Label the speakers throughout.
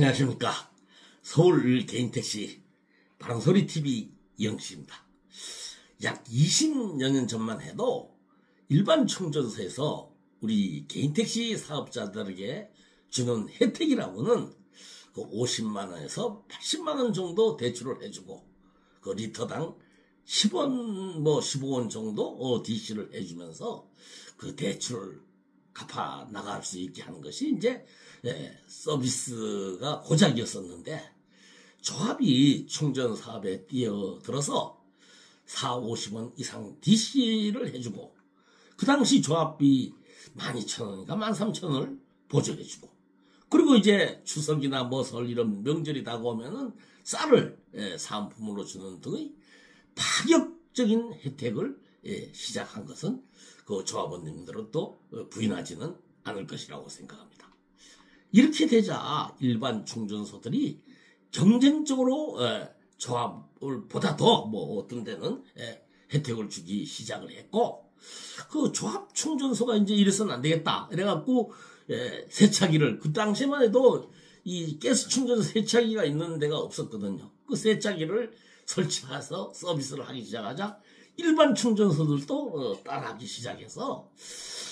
Speaker 1: 안녕하십니까. 서울 개인택시 바람소리TV 이영씨입니다. 약 20여 년 전만 해도 일반 충전소에서 우리 개인택시 사업자들에게 주는 혜택이라고는 그 50만원에서 80만원 정도 대출을 해주고 그 리터당 10원 15원 정도 DC를 해주면서 그 대출을 갚아 나갈 수 있게 하는 것이 이제 서비스가 고작이었었는데, 조합이 충전 사업에 뛰어들어서 4,50원 이상 DC를 해주고, 그 당시 조합비 12,000원인가 13,000원을 보조해주고, 그리고 이제 추석이나 설 이런 명절이 다가오면은 쌀을 사은품으로 주는 등의 파격적인 혜택을 시작한 것은 그 조합원님들은 또 부인하지는 않을 것이라고 생각합니다. 이렇게 되자 일반 충전소들이 경쟁적으로 조합을 보다 더 어떤 데는 혜택을 주기 시작을 했고, 그 조합 충전소가 이제 이래서는 안 되겠다 이래갖고 세차기를, 그 당시만 해도 이 가스 충전 세차기가 있는 데가 없었거든요. 그 세차기를 설치해서 서비스를 하기 시작하자 일반 충전소들도 따라하기 시작해서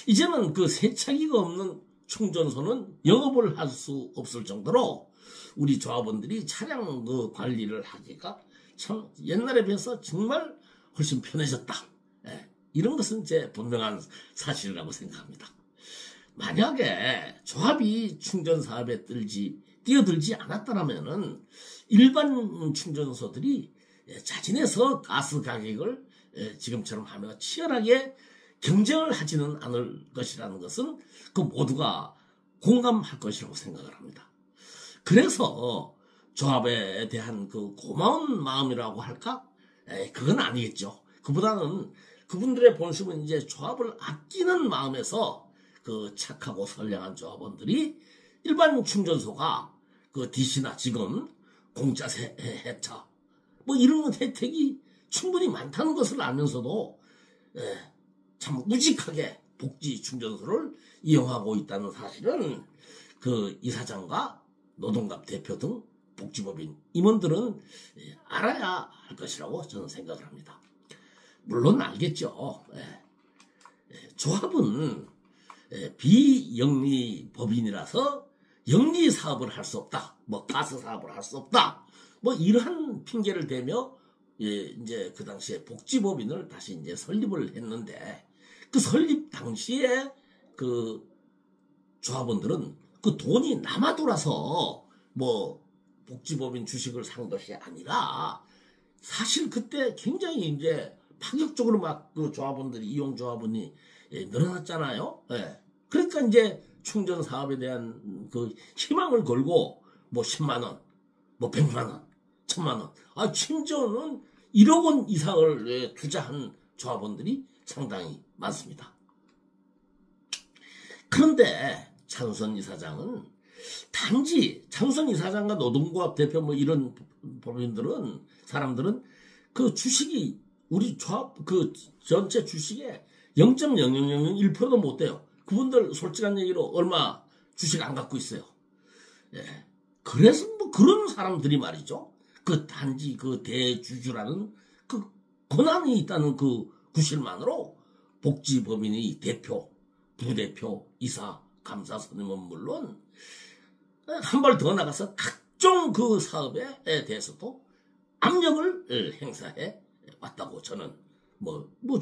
Speaker 1: 이제는 그 세차기가 없는 충전소는 영업을 할 수 없을 정도로 우리 조합원들이 차량 그 관리를 하기가 참 옛날에 비해서 정말 훨씬 편해졌다. 이런 것은 제 분명한 사실이라고 생각합니다. 만약에 조합이 충전 사업에 뛰어들지 않았다면은 일반 충전소들이 자진해서 가스 가격을 지금처럼 하며 치열하게 경쟁을 하지는 않을 것이라는 것은 그 모두가 공감할 것이라고 생각을 합니다. 그래서 조합에 대한 그 고마운 마음이라고 할까? 그건 아니겠죠. 그보다는 그분들의 본심은 이제 조합을 아끼는 마음에서 그 착하고 선량한 조합원들이 일반 충전소가 그 DC나 지금 공짜 세차 이런 혜택이 충분히 많다는 것을 알면서도 참 우직하게 복지 충전소를 이용하고 있다는 사실은 그 이사장과 노동갑 대표 등 복지법인 임원들은 알아야 할 것이라고 저는 생각을 합니다. 물론 알겠죠. 조합은 비영리법인이라서 영리 사업을 할 수 없다, 가스 사업을 할 수 없다, 이러한 핑계를 대며 이제 그 당시에 복지법인을 다시 이제 설립을 했는데, 그 설립 당시에 그 조합원들은 그 돈이 남아 돌아서 복지법인 주식을 산 것이 아니라, 사실 그때 굉장히 이제 파격적으로 그 조합원들이, 이용 조합원이 늘어났잖아요. 그러니까 이제 충전 사업에 대한 그 희망을 걸고 10만원, 100만원, 1000만원, 심지어는 1억 원 이상을 투자한 조합원들이 상당히 많습니다. 그런데 장우선 이사장은 단지 장우선 이사장과 노동조합 대표 이런 법인들은, 사람들은 그 주식이 우리 조합 그 전체 주식의 0.0001%도 못 돼요. 그분들 솔직한 얘기로 얼마 주식 안 갖고 있어요. 그래서 그런 사람들이 말이죠. 그 단지 그 대주주라는 그 권한이 있다는 그 구실만으로 복지법인의 대표, 부대표, 이사, 감사 선임은 물론 한 발 더 나가서 각종 그 사업에 대해서도 압력을 행사해 왔다고 저는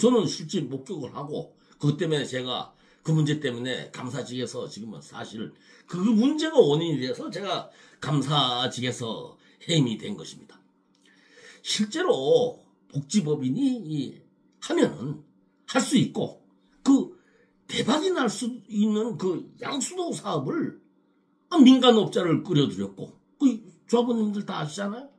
Speaker 1: 저는 실제 목격을 하고, 그것 때문에 제가 그 문제 때문에 감사직에서 지금은 사실 그 문제가 원인이 돼서 제가 감사직에서 해임이 된 것입니다. 실제로 복지법인이 하면은 할 수 있고, 그 대박이 날 수 있는 그 양수도 사업을 민간업자를 끌어들였고, 그 조합원님들 다 아시잖아요.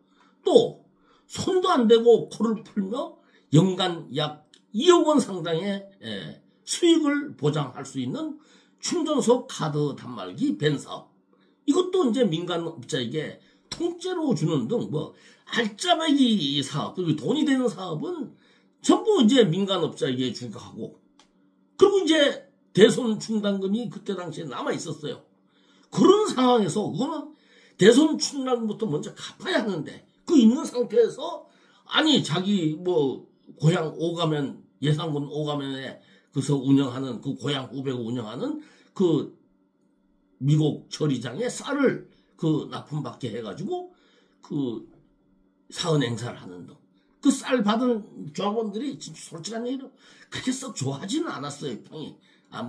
Speaker 1: 또 손도 안 대고 코를 풀며 연간 약 2억 원 상당의 수익을 보장할 수 있는 충전소 카드 단말기 밴 사업, 이것도 이제 민간업자에게 통째로 주는 등 알짜배기 사업, 그리고 돈이 되는 사업은 전부 이제 민간업자에게 주고 하고, 그리고 이제 대손 충당금이 그때 당시에 남아 있었어요. 그런 상황에서 그거는 대손 출납부터 먼저 갚아야 하는데 그 있는 상태에서 아니 자기 뭐 고향 오가면 예산군 오가면에 그서 운영하는 그 고향 후배가 운영하는 그 미국 처리장에 쌀을 그 납품받게 해가지고 그 사은 행사를 하는 등 그 쌀 받은 조합원들이 진짜 솔직한 얘기로 그렇게 썩 좋아하지는 않았어요. 평이.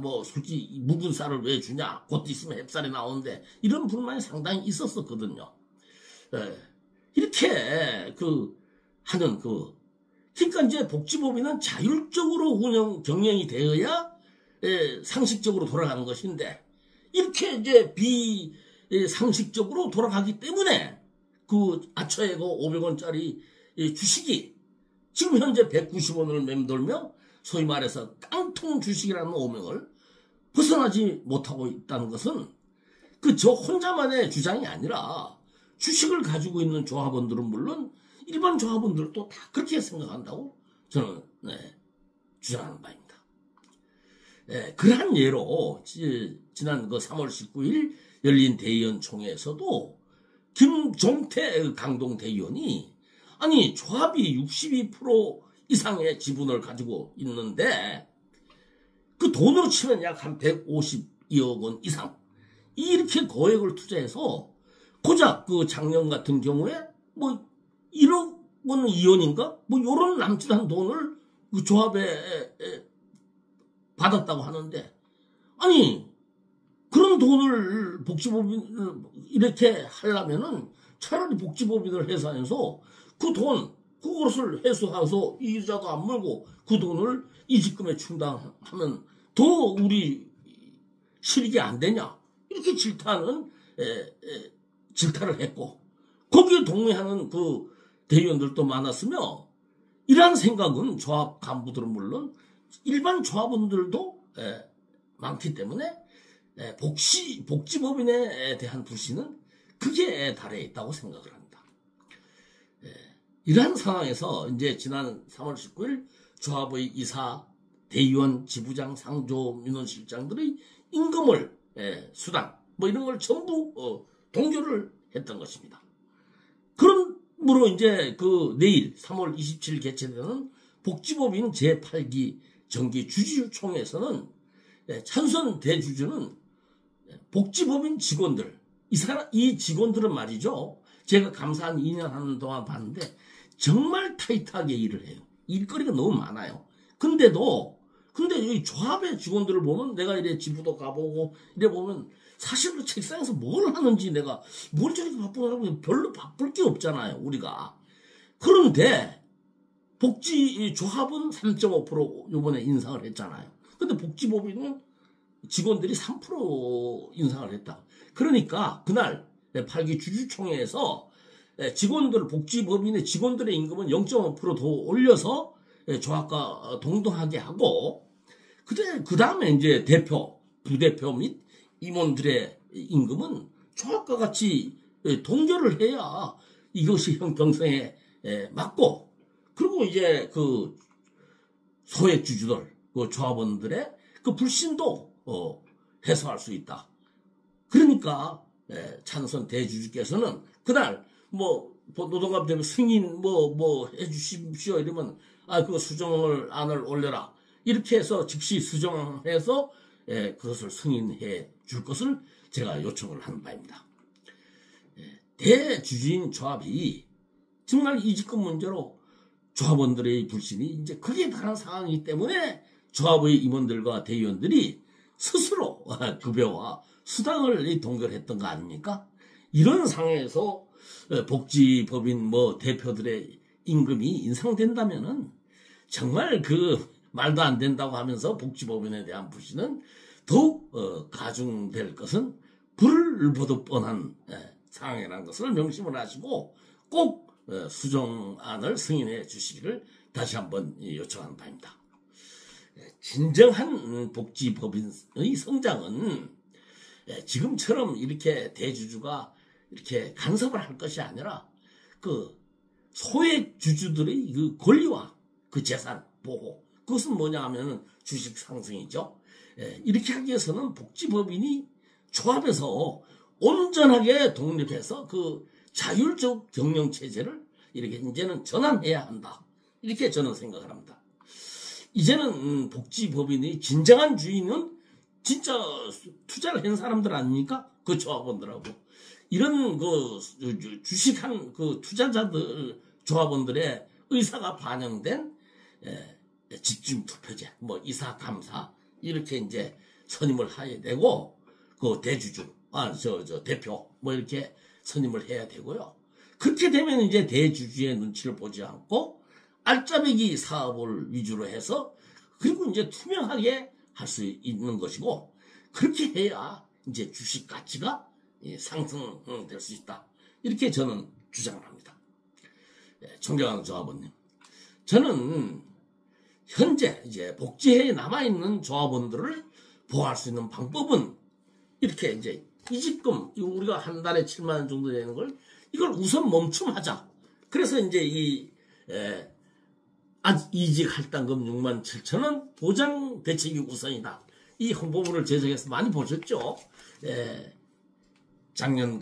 Speaker 1: 뭐 솔직히 묵은 쌀을 왜 주냐, 곧 있으면 햅쌀이 나오는데 이런 불만이 상당히 있었었거든요. 이렇게 그 하는 그러니까 이제 복지법인은 자율적으로 경영이 되어야 상식적으로 돌아가는 것인데 이렇게 이제 비상식적으로 돌아가기 때문에 그 아처에고 500원짜리 주식이 지금 현재 190원을 맴돌며 소위 말해서 깡통 주식이라는 오명을 벗어나지 못하고 있다는 것은 그 저 혼자만의 주장이 아니라 주식을 가지고 있는 조합원들은 물론 일반 조합원들도 다 그렇게 생각한다고 저는 주장하는 바입니다. 그러한 예로 지난 그 3월 19일 열린 대의원 총회에서도 김종태 강동 대의원이 아니 조합이 62% 이상의 지분을 가지고 있는데 그 돈으로 치면 약 한 152억 원 이상 이렇게 거액을 투자해서 고작 그 작년 같은 경우에 뭐 1억 원 2원인가 뭐 요런 남짓한 돈을 그 조합에 받았다고 하는데 아니 그런 돈을 복지법인을 이렇게 하려면은 차라리 복지법인을 해산해서 그 돈 그것을 회수해서 이자도 안 물고 그 돈을 이직금에 충당하면 더 우리 실익이 안 되냐 이렇게 질타를 했고 거기에 동의하는 그 대의원들도 많았으며 이러한 생각은 조합 간부들은 물론 일반 조합원들도 많기 때문에 복지법인에 대한 불신은 극에 달해 있다고 생각을 합니다. 이러한 상황에서 이제 지난 3월 19일 조합의 이사, 대의원, 지부장, 상조, 민원실장들의 임금을 수당 뭐 이런 걸 전부 동결을 했던 것입니다. 그러므로 이제 그 내일 3월 27일 개최되는 복지법인 제8기 정기 주주총회에서는 찬선 대주주는 복지법인 직원들 이 직원들은 말이죠. 제가 감사한 2년 하는 동안 봤는데 정말 타이트하게 일을 해요. 일거리가 너무 많아요. 근데 이 조합의 직원들을 보면 내가 이래 지부도 가보고 이래 보면 사실 그 책상에서 뭘 하는지 내가 뭘 저렇게 바쁘냐고 별로 바쁠 게 없잖아요. 우리가. 그런데 복지 조합은 3.5% 요번에 인상을 했잖아요. 근데 복지법인은 직원들이 3% 인상을 했다. 그러니까 그날 8기 주주총회에서 복지법인의 직원들의 임금은 0.5% 더 올려서 조합과 동등하게 하고 그 다음에 이제 대표, 부대표 및 임원들의 임금은 조합과 같이 동결을 해야 이것이 형평성에 맞고 그리고 이제 그 소액 주주들, 그 조합원들의 그 불신도 해소할 수 있다. 그러니까 찬선 대주주께서는 그날 뭐 노동갑 되면 승인 뭐 해주십시오 이러면 그거 안을 올려라 이렇게 해서 즉시 수정해서 그것을 승인해 줄 것을 제가 요청을 하는 바입니다. 대주주인 조합이 정말 이직금 문제로 조합원들의 불신이 이제 극에 달한 상황이기 때문에 조합의 임원들과 대의원들이 스스로 급여와 수당을 동결했던 거 아닙니까? 이런 상황에서 복지법인 뭐 대표들의 임금이 인상된다면은 정말 그 말도 안 된다고 하면서 복지법인에 대한 불신은 더욱 가중될 것은 불을 보듯 뻔한 상황이라는 것을 명심을 하시고 꼭 수정안을 승인해 주시기를 다시 한번 요청하는 바입니다. 진정한 복지법인의 성장은 지금처럼 이렇게 대주주가 이렇게 간섭을 할 것이 아니라 그 소액 주주들의 그 권리와 그 재산 보호 그것은 뭐냐 하면은 주식 상승이죠. 이렇게 하기 위해서는 복지법인이 조합에서 온전하게 독립해서 그 자율적 경영체제를 이렇게 이제는 전환해야 한다. 이렇게 저는 생각을 합니다. 이제는 복지법인의 진정한 주인은 진짜 투자를 한 사람들 아닙니까? 그 조합원들하고. 이런 그 주식한 그 투자자들, 조합원들의 의사가 반영된 집중 투표제, 뭐 이사, 감사, 이렇게 이제 선임을 해야 되고, 그 대주주, 대표, 뭐 이렇게 선임을 해야 되고요. 그렇게 되면 이제 대주주의 눈치를 보지 않고, 알짜배기 사업을 위주로 해서, 그리고 이제 투명하게 할 수 있는 것이고, 그렇게 해야 이제 주식 가치가 상승될 수 있다. 이렇게 저는 주장을 합니다. 존경하는 조합원님. 저는 현재 이제 복지회에 남아있는 조합원들을 보호할 수 있는 방법은 이렇게 이제 이직금, 우리가 한 달에 7만 원 정도 되는 걸 이걸 우선 멈춤하자. 그래서 이제 이직 할당금 6만 7천 원 보장 대책이 우선이다. 이 홍보물을 제작해서 많이 보셨죠? 작년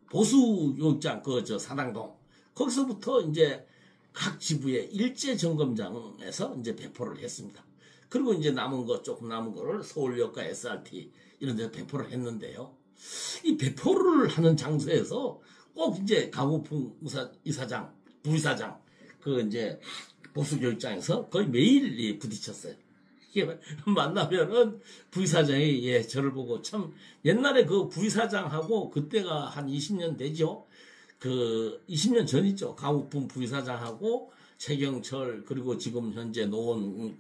Speaker 1: 보수 요육장 사당동 거기서부터 이제 각 지부의 일제 점검장에서 이제 배포를 했습니다. 그리고 이제 조금 남은 거를 서울역과 SRT 이런 데서 배포를 했는데요. 이 배포를 하는 장소에서 꼭 이제 강호풍 이사장, 부이사장, 이제 보수교육장에서 거의 매일 부딪혔어요. 이게 만나면은 부이사장이 저를 보고 참 옛날에 그 부이사장하고 그때가 한 20년 되죠. 20년 전이죠. 강욱분 부이사장하고 최경철 그리고 지금 현재 노원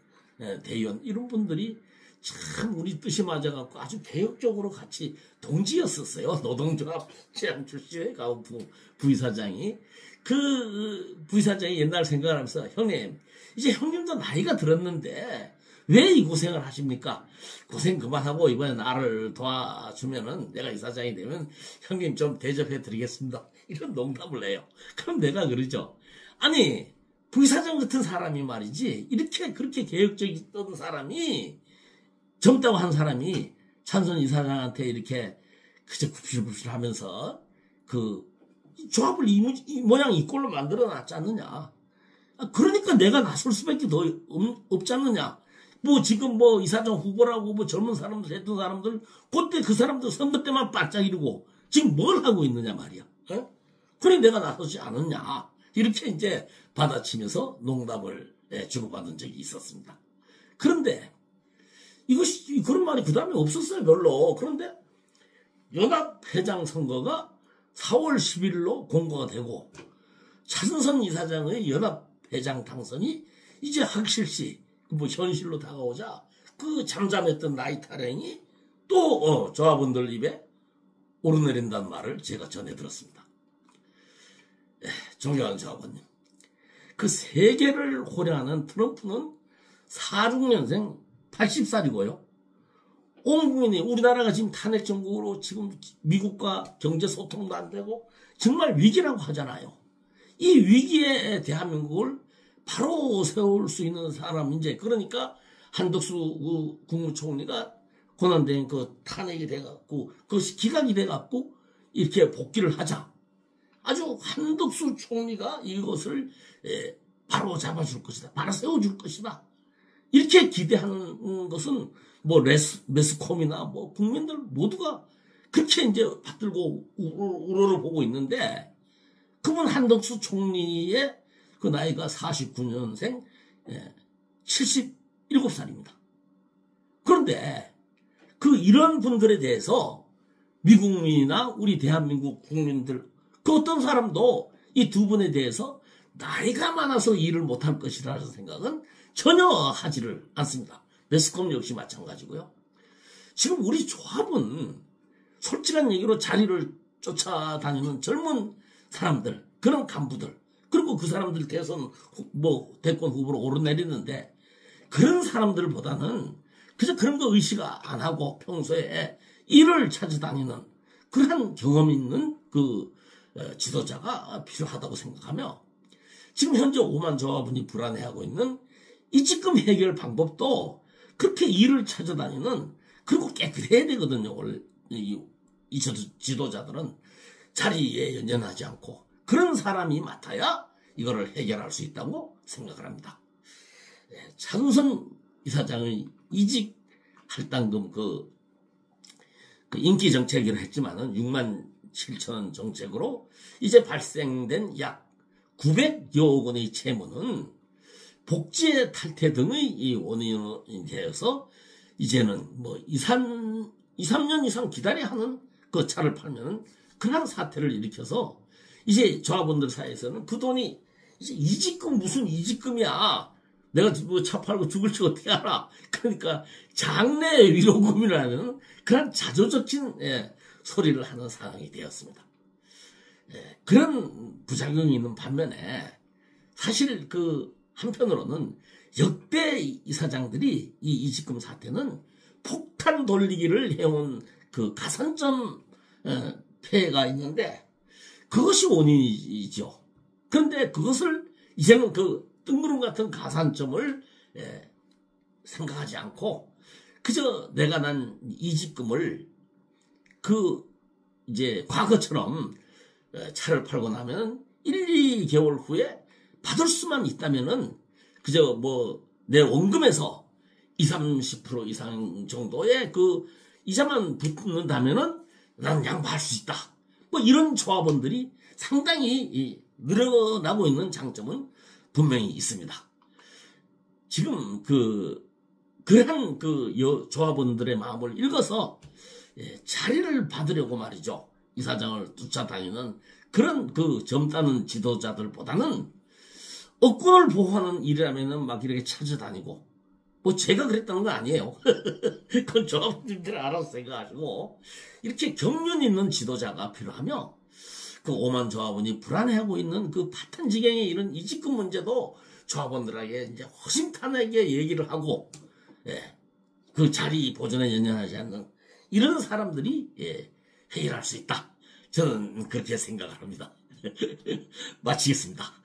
Speaker 1: 대의원 이런 분들이 참 우리 뜻이 맞아갖고 아주 개혁적으로 같이 동지였었어요. 노동조합 체험 출신의 강욱분 부이사장이. 그 부이사장이 옛날 생각을 하면서 형님 이제 형님도 나이가 들었는데 왜 이 고생을 하십니까? 고생 그만하고 이번에 나를 도와주면은 내가 이사장이 되면 형님 좀 대접해 드리겠습니다. 이런 농담을 해요. 그럼 내가 그러죠. 아니 부이사장 같은 사람이 말이지 이렇게 그렇게 개혁적이던 사람이 젊다고 한 사람이 찬선 이사장한테 이렇게 그저 굽실굽실 하면서 조합을 이 모양 이 꼴로 만들어 놨지 않느냐. 그러니까 내가 나설 수밖에 더 없지 않느냐. 지금 이사장 후보라고 젊은 사람들 했던 사람들 그때 그 사람들 선거 때만 반짝이고 지금 뭘 하고 있느냐 말이야. 그래 내가 나서지 않았냐. 이렇게 이제 받아치면서 농담을 주고받은 적이 있었습니다. 그런데 그런 말이 그 다음에 없었어요 별로. 그런데 연합회장 선거가 4월 10일로 공고가 되고 차승선 이사장의 연합회장 당선이 이제 확실시 현실로 다가오자 잠잠했던 나이 타령이 또 조합원들 입에 오르내린다는 말을 제가 전해 들었습니다. 존경하는 조합원님, 그 세계를 호령하는 트럼프는 46년생 80살이고요. 온 국민이 우리나라가 지금 탄핵 정국으로 지금 미국과 경제 소통도 안 되고 정말 위기라고 하잖아요. 이 위기에 대한민국을 바로 세울 수 있는 사람 이제 그러니까 한덕수 국무총리가 고난된 탄핵이 돼갖고 그것이 기각이 돼갖고 이렇게 복귀를 하자. 아주 한덕수 총리가 이것을 바로 잡아줄 것이다. 바로 세워줄 것이다. 이렇게 기대하는 것은 매스컴이나 국민들 모두가 그렇게 이제 받들고 우러러 보고 있는데 그분 한덕수 총리의 그 나이가 49년생 77살입니다. 그런데 이런 분들에 대해서 미국민이나 우리 대한민국 국민들 어떤 사람도 이 두 분에 대해서 나이가 많아서 일을 못할 것이라는 생각은 전혀 하지를 않습니다. 매스컴 역시 마찬가지고요. 지금 우리 조합은 솔직한 얘기로 자리를 쫓아다니는 젊은 사람들, 그런 간부들, 그리고 그 사람들 대선 대권 후보로 오르내리는데 그런 사람들보다는 그저 그런 거 의식 안 하고 평소에 일을 찾아다니는 그런 경험 있는 지도자가 필요하다고 생각하며 지금 현재 5만 조합원이 불안해하고 있는 이직금 해결 방법도 그렇게 일을 찾아다니는 그리고 깨끗해야 되거든요. 이 지도자들은 자리에 연연하지 않고 그런 사람이 맡아야 이거를 해결할 수 있다고 생각을 합니다. 차순선 이사장의 이직 할당금 그 인기 정책이라 했지만은 6만 7천 원 정책으로 이제 발생된 약 900여억 원의 채무는 복지의 탈퇴 등의 이 원인이 되어서 이제는 뭐 2, 3년 이상 기다려야 하는 그 차를 팔면은 그런 사태를 일으켜서 이제 조합원들 사이에서는 그 돈이 이제 이직금 무슨 이직금이야. 내가 뭐 차 팔고 죽을지 어떻게 알아. 그러니까 장래 위로금이라는 그런 자조적인 소리를 하는 상황이 되었습니다. 그런 부작용이 있는 반면에 사실 그 한편으로는 역대 이사장들이 이 이직금 사태는 폭탄 돌리기를 해온 그 가산점 폐해가 있는데 그것이 원인이죠. 그런데 그것을 이제는 그 뜬구름 같은 가산점을 생각하지 않고 그저 내가 난 이직금을 그 이제 과거처럼 차를 팔고 나면 1, 2개월 후에 받을 수만 있다면은 그저 뭐 내 원금에서 20, 30% 이상 정도의 그 이자만 붙는다면은 난 양보할 수 있다. 뭐 이런 조합원들이 상당히 늘어나고 있는 장점은 분명히 있습니다. 지금 그러한 조합원들의 마음을 읽어서 자리를 받으려고 말이죠. 이사장을 쫓아다니는 그런 점 따는 지도자들보다는 업권을 보호하는 일이라면은 막 이렇게 찾아다니고 뭐 제가 그랬다는 건 아니에요. 그건 조합원님들이 알아서 생각하시고 이렇게 경륜 있는 지도자가 필요하며 그 오만 조합원이 불안해하고 있는 그 파탄지경의 이런 이직금 문제도 조합원들에게 이제 허심탄회하게 얘기를 하고 그 자리 보존에 연연하지 않는 이런 사람들이 해결할 수 있다. 저는 그렇게 생각을 합니다. 마치겠습니다.